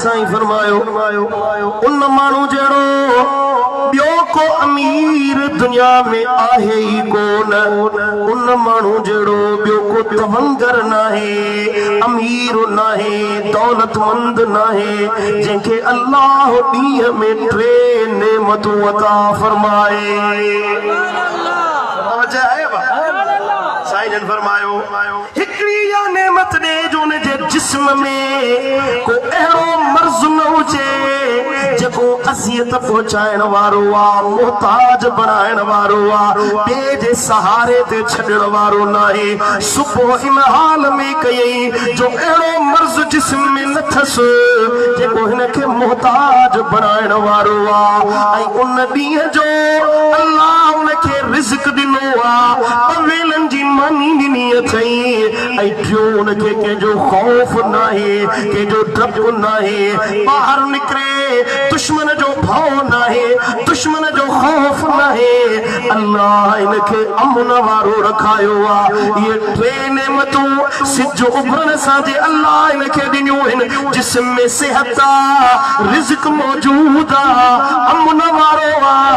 साईं फरमायो उन मानू जेड़ो बियो को अमीर दुनिया में आहे ही कोन उन मानू जेड़ो बियो को तवंगर नाहे अमीर नाहे दौलतमंद नाहे जेके अल्लाह ॾींहं में 3 नेमतूं अता फरमाए साईं जन फरमायो हिकड़ी या नेमत दे जो उन जे जिस्म में को अहिड़ो मर्ज़ न हुजे जेको अज़ियत पहुचाइण वारो आ मोहताज बणाइण वारो आ ॿिए जे सहारे ते छॾण वारो नाहे सुबुह इन हाल में कयई जो अहिड़ो मर्ज़ जिस्म में न थसि जेको हिन खे मोहताज बणाइण वारो आ ऐं उन ॾींहं जो अल्लाह उन खे रिज़्क़ ॾिनो आ वेलनि जी मानी ॾिनी अथई ऐं टियों उनखे कंहिंजो ख़ौफ़ नाहे कंहिंजो डपु नाहे ॿाहिरि निकिरे दुश्मन जो भउ नाहे दुश्मन जो ख़ौफ़ नाहे अल्लाह इनखे अमन वारो रखायो आहे इहे 3 नेमतूं सिज उभरण सां जे अल्लाह इनखे ॾिनियूं आहिनि जिस्म में सिहत आहे रिज़्क़ मौजूद आहे अमन वारो आहे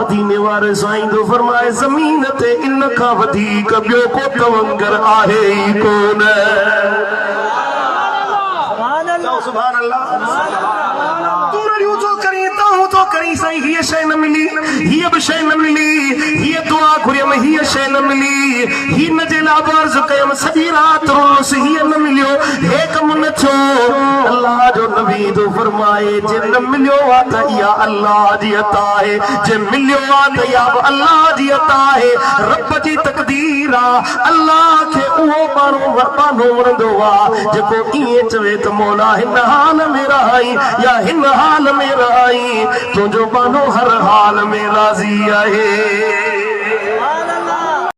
मदीने वारे साईं जो फरमाए ज़मीन ते इन खां वधीक ॿियो को तवंगर आहे ई कोन सुभान अल्लाह तू रड़ियूं तो करी ताऊं तो करी साईं हीअ शइ न मिली हीअ बि शइ न मिली हीअ दुआ घुरियमि हीअ शइ न मिली ही न जे लाइ अर्ज़ कयमि सॼी राति रोज़ हीअ न मिलियो हे कमु न थियो अल्लाह जो नबी तो फरमाए जे न मिलियो आहे त इहा अल्लाह जी अता आहे जे मिलियो आहे त इहा बि अल्लाह जी अता आहे रब जी तक़दीर आहे अल्लाह खे उहो माण्हू वणंदो आहे जेको ईअं चवे त मौला हिन हाल में रहाई या हिन हाल में रहाई तुंहिंजो बानो हर हाल में राज़ी आहे